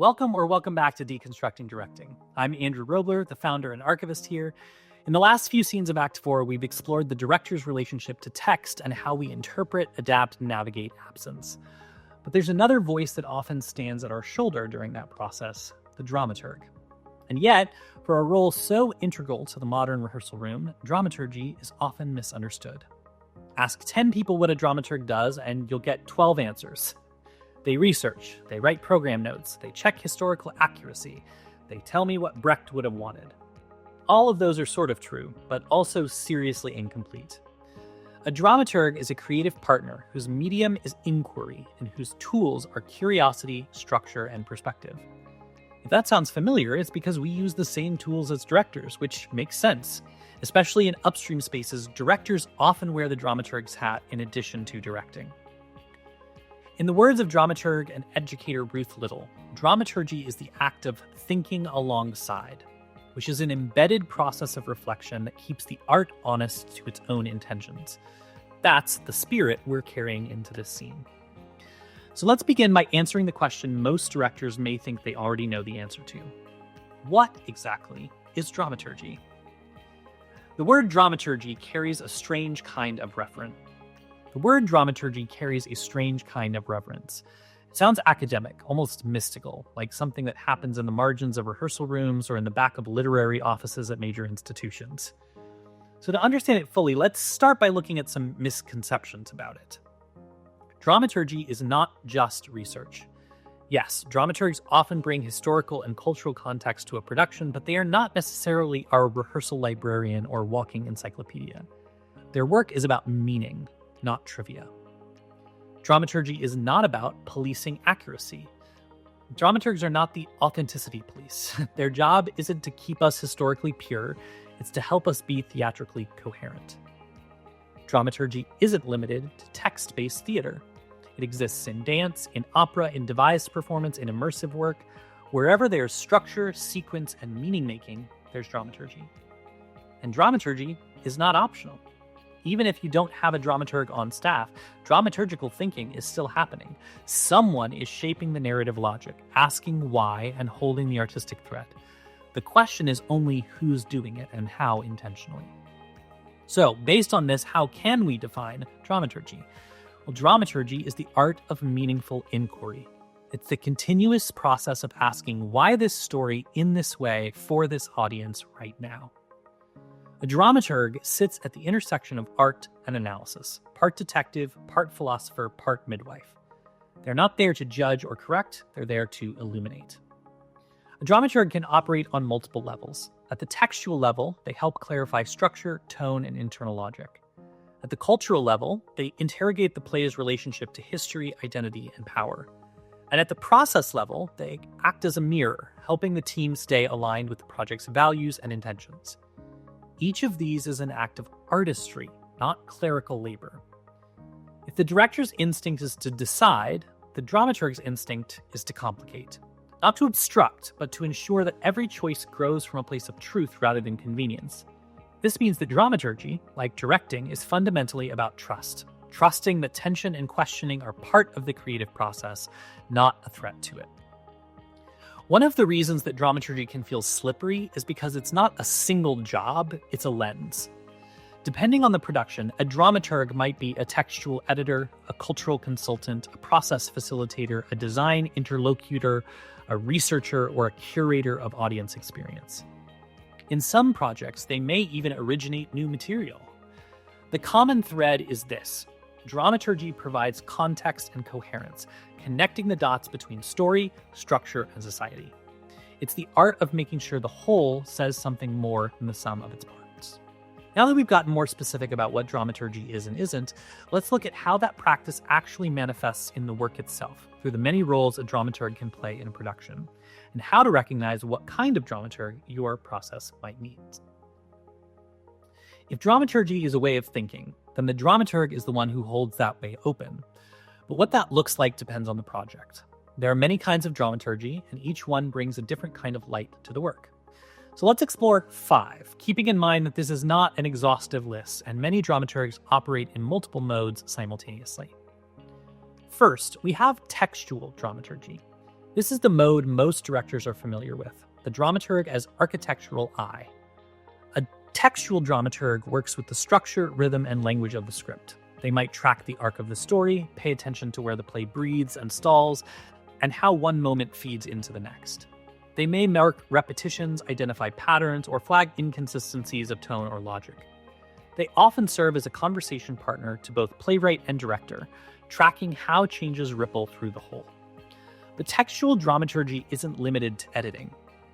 Welcome back to Deconstructing Directing. I'm Andrew Robler, the founder and archivist here. In the last few scenes of Act 4, we've explored the director's relationship to text and how we interpret, adapt, and navigate absence. But there's another voice that often stands at our shoulder during that process, the dramaturg. And yet, for a role so integral to the modern rehearsal room, dramaturgy is often misunderstood. Ask 10 people what a dramaturg does, and you'll get 12 answers. They research, they write program notes, they check historical accuracy, they tell me what Brecht would have wanted. All of those are sort of true, but also seriously incomplete. A dramaturg is a creative partner whose medium is inquiry and whose tools are curiosity, structure, and perspective. If that sounds familiar, it's because we use the same tools as directors, which makes sense. Especially in upstream spaces, directors often wear the dramaturg's hat in addition to directing. In the words of dramaturg and educator Ruth Little, dramaturgy is the act of thinking alongside, which is an embedded process of reflection that keeps the art honest to its own intentions. That's the spirit we're carrying into this scene. So let's begin by answering the question most directors may think they already know the answer to. What exactly is dramaturgy? The word dramaturgy carries a strange kind of reverence. It sounds academic, almost mystical, like something that happens in the margins of rehearsal rooms or in the back of literary offices at major institutions. So to understand it fully, let's start by looking at some misconceptions about it. Dramaturgy is not just research. Yes, dramaturgs often bring historical and cultural context to a production, but they are not necessarily our rehearsal librarian or walking encyclopedia. Their work is about meaning, not trivia. Dramaturgy is not about policing accuracy. Dramaturgs are not the authenticity police. Their job isn't to keep us historically pure, it's to help us be theatrically coherent. Dramaturgy isn't limited to text-based theater. It exists in dance, in opera, in devised performance, in immersive work. Wherever there's structure, sequence, and meaning-making, there's dramaturgy. And dramaturgy is not optional. Even if you don't have a dramaturg on staff, dramaturgical thinking is still happening. Someone is shaping the narrative logic, asking why, and holding the artistic thread. The question is only who's doing it and how intentionally. So, based on this, how can we define dramaturgy? Well, dramaturgy is the art of meaningful inquiry. It's the continuous process of asking why this story in this way for this audience right now. A dramaturg sits at the intersection of art and analysis, part detective, part philosopher, part midwife. They're not there to judge or correct, they're there to illuminate. A dramaturg can operate on multiple levels. At the textual level, they help clarify structure, tone, and internal logic. At the cultural level, they interrogate the play's relationship to history, identity, and power. And at the process level, they act as a mirror, helping the team stay aligned with the project's values and intentions. Each of these is an act of artistry, not clerical labor. If the director's instinct is to decide, the dramaturg's instinct is to complicate. Not to obstruct, but to ensure that every choice grows from a place of truth rather than convenience. This means that dramaturgy, like directing, is fundamentally about trust. Trusting that tension and questioning are part of the creative process, not a threat to it. One of the reasons that dramaturgy can feel slippery is because it's not a single job, it's a lens. Depending on the production, a dramaturg might be a textual editor, a cultural consultant, a process facilitator, a design interlocutor, a researcher, or a curator of audience experience. In some projects, they may even originate new material. The common thread is this: dramaturgy provides context and coherence, connecting the dots between story, structure, and society. It's the art of making sure the whole says something more than the sum of its parts. Now that we've gotten more specific about what dramaturgy is and isn't, let's look at how that practice actually manifests in the work itself, through the many roles a dramaturg can play in a production, and how to recognize what kind of dramaturg your process might need. If dramaturgy is a way of thinking, then the dramaturg is the one who holds that way open. But what that looks like depends on the project. There are many kinds of dramaturgy, and each one brings a different kind of light to the work. So let's explore 5, keeping in mind that this is not an exhaustive list, and many dramaturgs operate in multiple modes simultaneously. First, we have textual dramaturgy. This is the mode most directors are familiar with, the dramaturg as architectural eye. A textual dramaturg works with the structure, rhythm, and language of the script. They might track the arc of the story, pay attention to where the play breathes and stalls, and how one moment feeds into the next. They may mark repetitions, identify patterns, or flag inconsistencies of tone or logic. They often serve as a conversation partner to both playwright and director, tracking how changes ripple through the whole. But textual dramaturgy isn't limited to editing.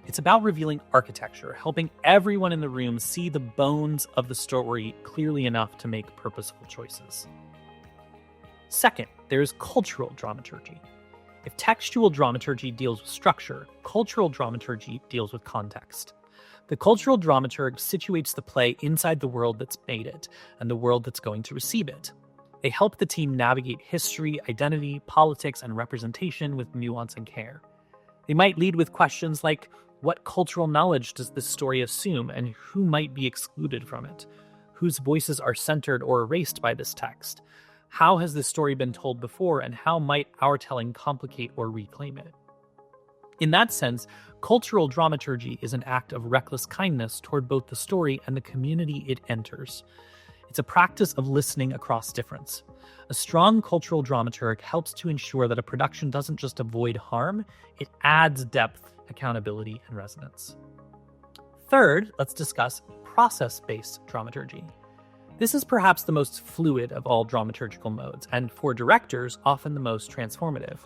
It's about revealing architecture, helping everyone in the room see the bones of the story clearly enough to make purposeful choices. Second, there's cultural dramaturgy. If textual dramaturgy deals with structure, cultural dramaturgy deals with context. The cultural dramaturg situates the play inside the world that's made it and the world that's going to receive it. They help the team navigate history, identity, politics, and representation with nuance and care. They might lead with questions like, what cultural knowledge does this story assume, and who might be excluded from it? Whose voices are centered or erased by this text? How has this story been told before, and how might our telling complicate or reclaim it? In that sense, cultural dramaturgy is an act of reckless kindness toward both the story and the community it enters. It's a practice of listening across difference. A strong cultural dramaturg helps to ensure that a production doesn't just avoid harm, it adds depth, accountability, and resonance. Third, let's discuss process-based dramaturgy. This is perhaps the most fluid of all dramaturgical modes, and for directors, often the most transformative.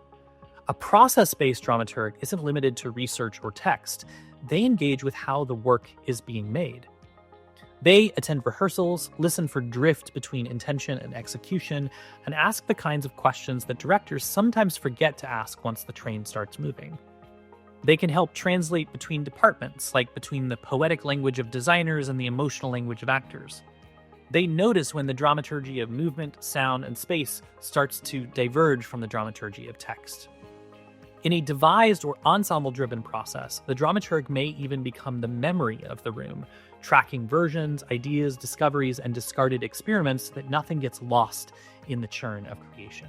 A process-based dramaturg isn't limited to research or text. They engage with how the work is being made. They attend rehearsals, listen for drift between intention and execution, and ask the kinds of questions that directors sometimes forget to ask once the train starts moving. They can help translate between departments, like between the poetic language of designers and the emotional language of actors. They notice when the dramaturgy of movement, sound, and space starts to diverge from the dramaturgy of text. In a devised or ensemble-driven process, the dramaturg may even become the memory of the room, tracking versions, ideas, discoveries, and discarded experiments so that nothing gets lost in the churn of creation.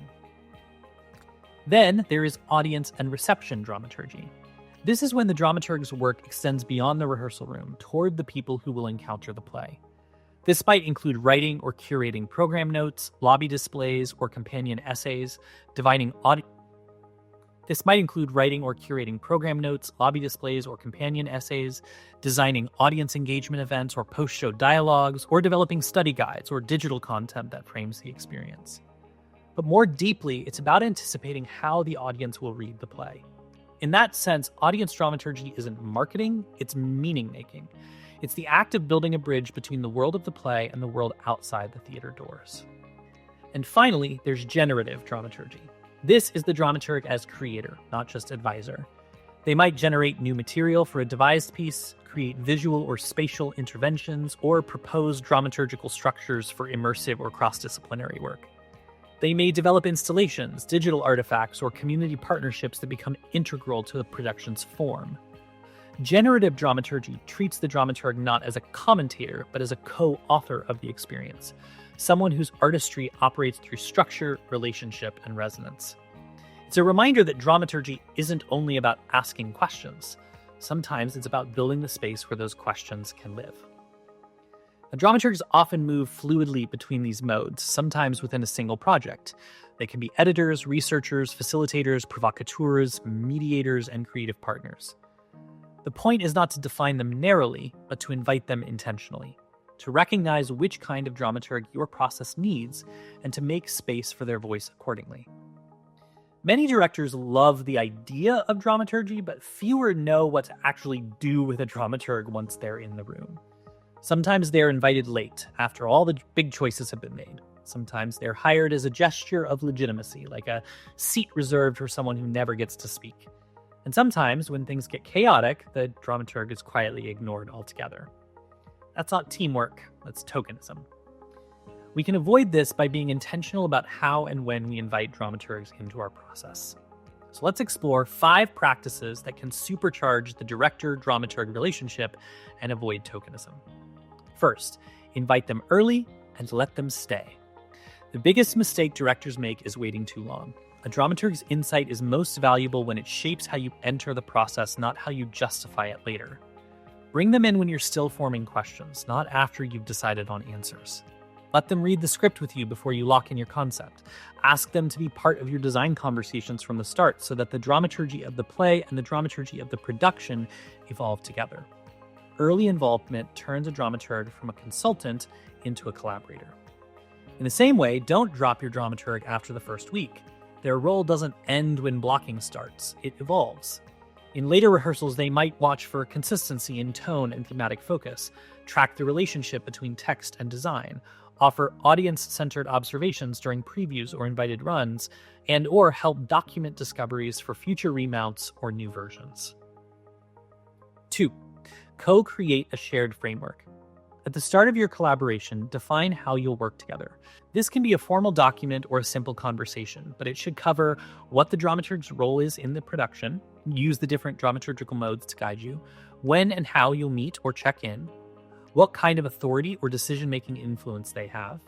Then there is audience and reception dramaturgy. This is when the dramaturg's work extends beyond the rehearsal room toward the people who will encounter the play. This might include writing or curating program notes, lobby displays, or companion essays, designing audience engagement events or post-show dialogues, or developing study guides or digital content that frames the experience. But more deeply, it's about anticipating how the audience will read the play. In that sense, audience dramaturgy isn't marketing, it's meaning-making. It's the act of building a bridge between the world of the play and the world outside the theater doors. And finally, there's generative dramaturgy. This is the dramaturg as creator, not just advisor. They might generate new material for a devised piece, create visual or spatial interventions, or propose dramaturgical structures for immersive or cross-disciplinary work. They may develop installations, digital artifacts, or community partnerships that become integral to the production's form. Generative dramaturgy treats the dramaturg not as a commentator, but as a co-author of the experience, someone whose artistry operates through structure, relationship, and resonance. It's a reminder that dramaturgy isn't only about asking questions. Sometimes it's about building the space where those questions can live. Now, dramaturgs often move fluidly between these modes, sometimes within a single project. They can be editors, researchers, facilitators, provocateurs, mediators, and creative partners. The point is not to define them narrowly, but to invite them intentionally, to recognize which kind of dramaturg your process needs, and to make space for their voice accordingly. Many directors love the idea of dramaturgy, but fewer know what to actually do with a dramaturg once they're in the room. Sometimes they're invited late, after all the big choices have been made. Sometimes they're hired as a gesture of legitimacy, like a seat reserved for someone who never gets to speak. And sometimes, when things get chaotic, the dramaturg is quietly ignored altogether. That's not teamwork, that's tokenism. We can avoid this by being intentional about how and when we invite dramaturgs into our process. So let's explore 5 practices that can supercharge the director-dramaturg relationship and avoid tokenism. First, invite them early and let them stay. The biggest mistake directors make is waiting too long. A dramaturg's insight is most valuable when it shapes how you enter the process, not how you justify it later. Bring them in when you're still forming questions, not after you've decided on answers. Let them read the script with you before you lock in your concept. Ask them to be part of your design conversations from the start so that the dramaturgy of the play and the dramaturgy of the production evolve together. Early involvement turns a dramaturg from a consultant into a collaborator. In the same way, don't drop your dramaturg after the first week. Their role doesn't end when blocking starts, it evolves. In later rehearsals, they might watch for consistency in tone and thematic focus, track the relationship between text and design, offer audience-centered observations during previews or invited runs, and/or help document discoveries for future remounts or new versions. 2. Co-create a shared framework. At the start of your collaboration, define how you'll work together. This can be a formal document or a simple conversation, but it should cover what the dramaturg's role is in the production, use the different dramaturgical modes to guide you, when and how you'll meet or check in, what kind of authority or decision-making influence they have,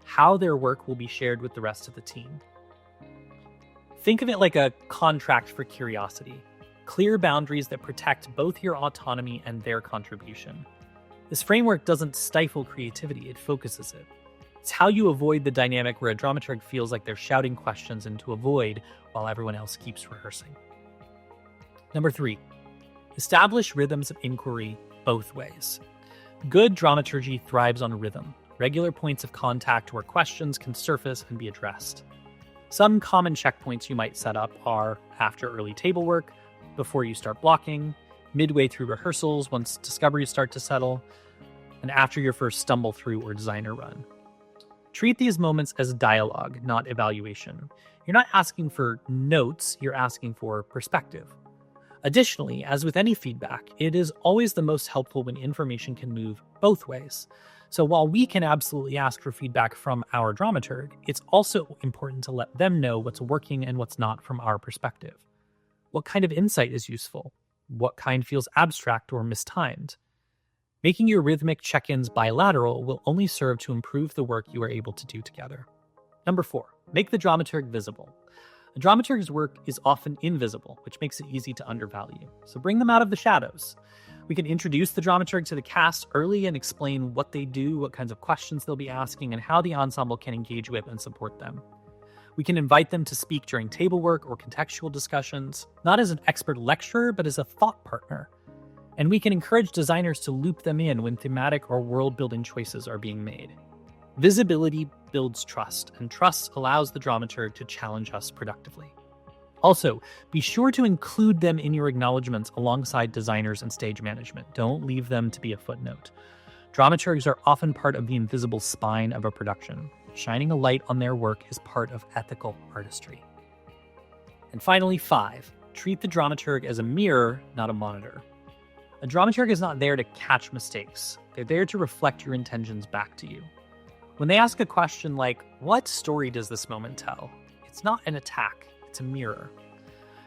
how their work will be shared with the rest of the team. Think of it like a contract for curiosity. Clear boundaries that protect both your autonomy and their contribution. This framework doesn't stifle creativity, it focuses it. It's how you avoid the dynamic where a dramaturg feels like they're shouting questions into a void while everyone else keeps rehearsing. Number 3, establish rhythms of inquiry both ways. Good dramaturgy thrives on rhythm, regular points of contact where questions can surface and be addressed. Some common checkpoints you might set up are after early table work, before you start blocking, midway through rehearsals once discoveries start to settle, and after your first stumble through or designer run. Treat these moments as dialogue, not evaluation. You're not asking for notes, you're asking for perspective. Additionally, as with any feedback, it is always the most helpful when information can move both ways. So while we can absolutely ask for feedback from our dramaturg, it's also important to let them know what's working and what's not from our perspective. What kind of insight is useful? What kind feels abstract or mistimed? Making your rhythmic check-ins bilateral will only serve to improve the work you are able to do together. Number 4, make the dramaturg visible. A dramaturg's work is often invisible, which makes it easy to undervalue. So bring them out of the shadows. We can introduce the dramaturg to the cast early and explain what they do, what kinds of questions they'll be asking, and how the ensemble can engage with and support them. We can invite them to speak during table work or contextual discussions, not as an expert lecturer, but as a thought partner. And we can encourage designers to loop them in when thematic or world-building choices are being made. Visibility builds trust, and trust allows the dramaturg to challenge us productively. Also, be sure to include them in your acknowledgments alongside designers and stage management. Don't leave them to be a footnote. Dramaturgs are often part of the invisible spine of a production. Shining a light on their work is part of ethical artistry. And finally, 5, treat the dramaturg as a mirror, not a monitor. A dramaturg is not there to catch mistakes. They're there to reflect your intentions back to you. When they ask a question like, what story does this moment tell? It's not an attack, it's a mirror.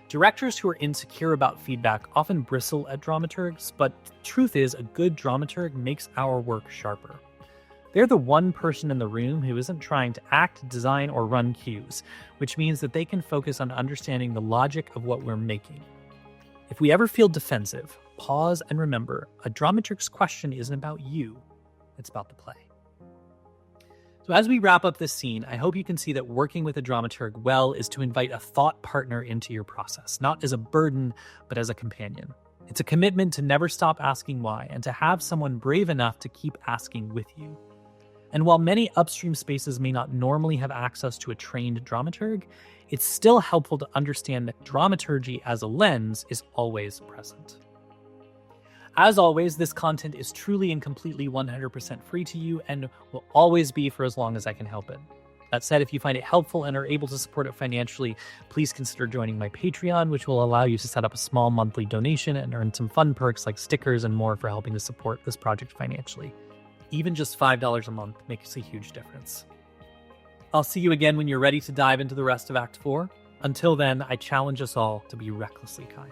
Directors who are insecure about feedback often bristle at dramaturgs, but the truth is a good dramaturg makes our work sharper. They're the one person in the room who isn't trying to act, design, or run cues, which means that they can focus on understanding the logic of what we're making. If we ever feel defensive, pause and remember, a dramaturg's question isn't about you, it's about the play. So as we wrap up this scene, I hope you can see that working with a dramaturg well is to invite a thought partner into your process, not as a burden, but as a companion. It's a commitment to never stop asking why, and to have someone brave enough to keep asking with you. And while many upstream spaces may not normally have access to a trained dramaturg, it's still helpful to understand that dramaturgy as a lens is always present. As always, this content is truly and completely 100% free to you and will always be for as long as I can help it. That said, if you find it helpful and are able to support it financially, please consider joining my Patreon, which will allow you to set up a small monthly donation and earn some fun perks like stickers and more for helping to support this project financially. Even just $5 a month makes a huge difference. I'll see you again when you're ready to dive into the rest of Act 4. Until then, I challenge us all to be recklessly kind.